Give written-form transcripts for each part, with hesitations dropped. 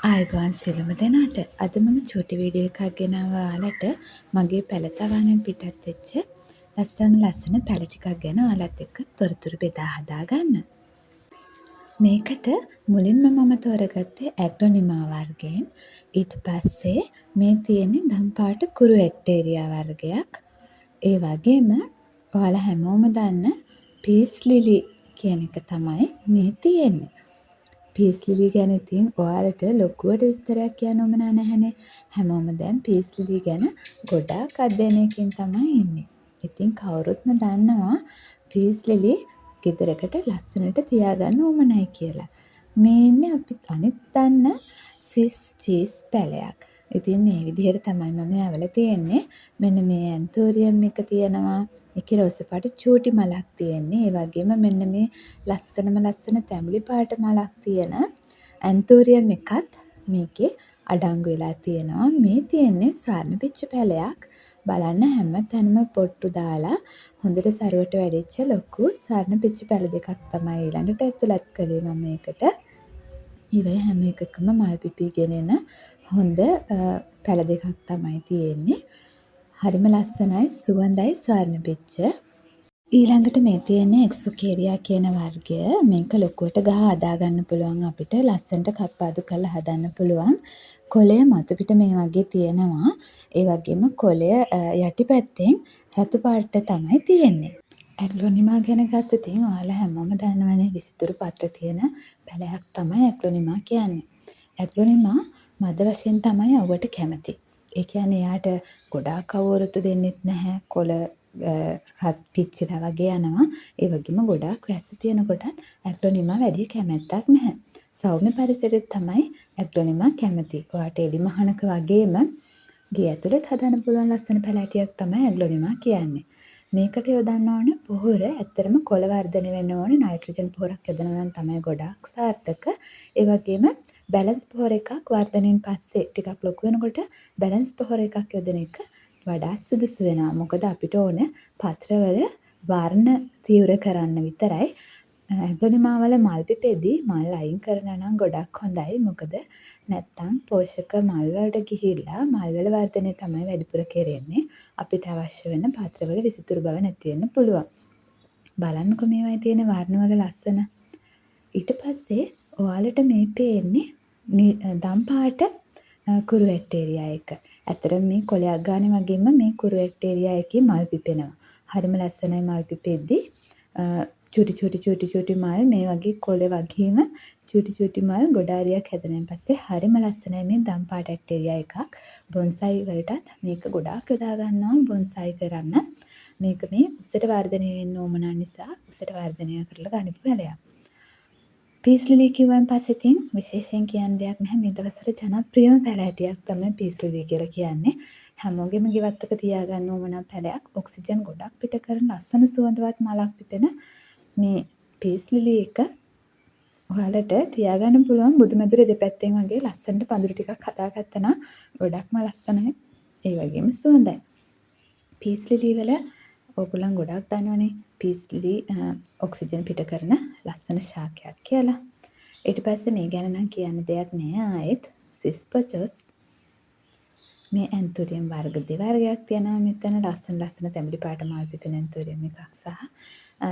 ආයුබෝවන් සියලුම දෙනාට. අද මම චූටි වීඩියෝ එකක් ගෙනාව ඔයාලට මගේ පැළ තවන්නන් පිටත් වෙච්ච ලස්සන පැළ ටිකක් ගැන ඔයාලත් එක්ක තොරතුරු බෙදා හදා ගන්න. මේකට මුලින්ම මම තෝරගත්තේ ඇග්ලොනිමා වර්ගයෙන්. ඊට පස්සේ මේ තියෙන්නේ දම්පාට කුරු ඇට්ටේරියා වර්ගයක්. ඒ වගේම ඔයාලා හැමෝම දන්න පීස් ලිලි කියන එක තමයි මේ තියෙන්නේ. පීස් ලිලි ගැන ඉතින් ඔයාලට ලොකුවට විස්තරයක් කියන්න උවමනා නැහැනේ. හැමෝම දැන් පීස් ලිලි ගැන ගොඩාක් අධ්‍යයනයකින් තමයි ඉන්නේ. ඉතින් කවුරුත්ම දන්නවා පීස් ලිලි ගෙදරකට ලස්සනට තියාගන්න උවමනයි කියලා. මේ ඉන්නේ අපි අනිත් දන්න ස්විස් චීස් පැළයක්. ඉතින් මේ විදිහට තමයි මම යවලා තියෙන්නේ. මෙන්න මේ ඇන්තෝරියම් එක තියෙනවා. ඒකේ රෝස පාට චූටි මලක් තියෙන්නේ. ඒ වගේම මෙන්න මේ ලස්සන තැඹිලි පාට මලක් තියෙන ඇන්තෝරියම් එකත් මේකේ අඩංගු වෙලා තියෙනවා. මේ තියෙන්නේ ස්වර්ණ පිච්ච පැළයක්. බලන්න හැම තැනම පොට්ටු දාලා හොඳට සරුවට වැඩිච්ච ලොකු ස්වර්ණ පිච්ච පැළ දෙකක් තමයි ඊළඟට ඇතුළත් කළේ මම මේකට. ඉවයි හැම එකකම මල් පිපිගෙන එන හොඳ පැළ දෙකක් තමයි තියෙන්නේ. හරිම ලස්සනයි සුවඳයි ස්වර්ණ පිච්ච. ඊළඟට මේ තියෙන්නේ එක්සුකේරියා කියන වර්ගය. මේක ලොකුවට ගහ හදාගන්න පුළුවන් අපිට. ලස්සනට කප්පාදු කරලා හදන්න පුළුවන්. කොළය මතු පිට මේ වගේ තියෙනවා. ඒ වගේම කොළය යටිපැත්තෙන් රතු පාට තමයි තියෙන්නේ. ඇග්ලොනිමා ගැන ගත්තොත් ඉතින් ඔයාලා හැමෝම දන්නවනේ විසිතුරු පත්‍ර තියෙන පැළයක් තමයි ඇග්ලොනිමා කියන්නේ. ඇග්ලොනිමා මද වශයෙන් තමයි අවුවට කැමති. ඒ කියන්නේ එයාට ගොඩාක් අවුරුතු දෙන්නෙත් නැහැ. කොළ රත් පිච්චිලා වගේ යනවා. ඒ වගේම ගොඩාක් වැස්ස තියෙනකොටත් ඇග්ලොනිමා වැඩි කැමැත්තක් නැහැ. සෞම්‍ය පරිසරෙත් තමයි ඇග්ලොනිමා කැමති. ඔයාට එළි මහනක වගේම ගේ ඇතුළෙත් හදන්න පුළුවන් ලස්සන පැළැටියක් තමයි ඇග්ලොනිමා කියන්නේ. මේකට යොදන්න ඕන පොහොර ඇත්තටම කොළ වර්ධනය වෙන්න ඕන නයිට්‍රජන් පොහොරක් යොදනවා නම් තමයි ගොඩාක් සාර්ථක. ඒ වගේම බැලන්ස් පොහොර එකක් වර්ධනයෙන් පස්සේ ටිකක් ලොකු වෙනකොට බැලන්ස් පොහොර එකක් යොදන එක වඩාත් සුදුසු වෙනවා. මොකද අපිට ඕන පත්‍රවල වර්ණ තීව්‍ර කරන්න විතරයි. ඇග්ලොනිමා වල මල් පිපෙද්දී මල් අයින් කරනවා නම් ගොඩක් හොඳයි. මොකද නැත්තම් පෝෂක මල් වලට ගිහිල්ලා මල් වල වර්ධනය තමයි වැඩිපුර කෙරෙන්නේ. අපිට අවශ්‍ය වෙන පත්‍රවල විසිතුරු බව නැති වෙන්න පුළුවන්. බලන්නකො මේවයි තියෙන වර්ණවල ලස්සන. ඊට පස්සේ ඔයාලට මේ පේන්නේ දම් පාට කුරු ඇට්ටේරියා එක. ඇත්තටම මේ කොළයක් ගානේ වගේම මේ කුරු ඇට්ටේරියා එකේ මල් පිපෙනවා. හරිම ලස්සනයි මල් පිපෙද්දී. චූටි මල් මේ වගේ කොළ වගේම චූටි මල් ගොඩාරියක් හැදෙනන් පස්සේ හරිම ලස්සනයි මේ දම් පාට ඇට්ටේරියා එකක්. බොන්සයි වලටත් මේක ගොඩාක් යොදා ගන්නවා බොන්සයි කරන්න. මේක මේ උසට වර්ධනය වෙන්න ඕමනා නිසා උසට වර්ධනය කරලා ගනිපු පැළයක්. පීස් ලිලි කිව්වන් පස්සේ ඉතින් විශේෂයෙන් කියන්න දෙයක් නැහැ. මේ දවස්වල ජනප්‍රියම පැළැටියක් තමයි පීස් ලිලි කියලා කියන්නේ. හැමෝගෙම ගෙවත්තක තියාගන්න ඕමනා පැළයක්. ඔක්සිජන් ගොඩක් පිට කරන ලස්සන සුවඳවත් මලක් පිපෙන මේ පීස් ලිලි එක ඔයාලට තියාගන්න පුළුවන් බුදුමැදුර දෙපැත්තෙන් වගේ ලස්සනට පඳුරු ටිකක් හදාගත්තා නම් ගොඩක්ම ලස්සනයි. ඒ වගේම සුවඳයි. පීස් ලිලි වල ඕගොල්ලන් ගොඩක් දන්නවනේ පීස් ලිලි ඔක්සිජන් පිට කරන ලස්සන ශාකයක් කියලා. ඊට පස්සේ මේ ගැන නම් කියන්න දෙයක් නෑ. ආයෙත් ස්විස් පොචොස් මේ ඇන්තෝරියම් වර්ග දෙවර්ගයක් තියෙනවා මෙතන. ලස්සන තැඹිලි පාට මල් පිපෙන ඇන්තෝරියම් එකක් සහ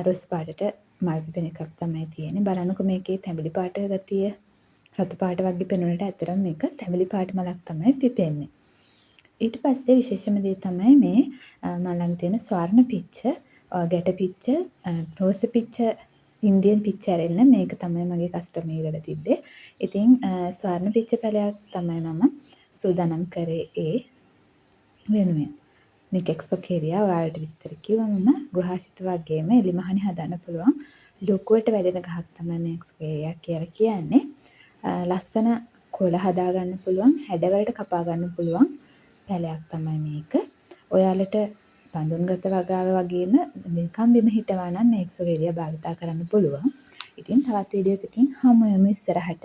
රොස් පාටට මල් පිපෙන එකක් තමයි තියෙන්නේ. බලන්නකො මේකේ තැඹිලි පාට ගතිය රතු පාට වගේ පෙනුනට ඇත්තටම මේක තැඹිලි පාට මලක් තමයි පිපෙන්නේ. ඊට පස්සේ විශේෂම දේ තමයි මේ මල් ළඟ තියෙන ස්වර්ණ පිච්ච, ගැට පිච්ච, රෝස පිච්ච, ඉන්දියන් පිච්ච ඇරෙන්න මේක තමයි මගේ කස්ටමර් ඉවල තිබ්බේ. ඉතින් ස්වර්ණ පිච්ච පැළයක් තමයි මම සූදානම් කරේ ඒ වෙනුවෙන්. මේක එක්සොකේරියා ඔයාලට විස්තර කිව්වම ගෘහාශ්‍රිත වගේම එලිමහනේ හදන්න පුළුවන් ලොකුවට වැඩෙන ගහක් තමයි මේ එක්සොකේරියා කියලා කියන්නේ. ලස්සන කොළ හදාගන්න පුළුවන්, හැඩවලට කපා ගන්න පුළුවන් පැළයක් තමයි මේක. ඔයාලට බඳුන්ගත වගාව වගේම නිකම් බිම හිටවා නම් මේ එක්සොකේරියා භාවිතා කරන්න පුළුවන්. ඉතින් තවත් වීඩියෝ එකකින් හමු වෙමු ඉස්සරහට.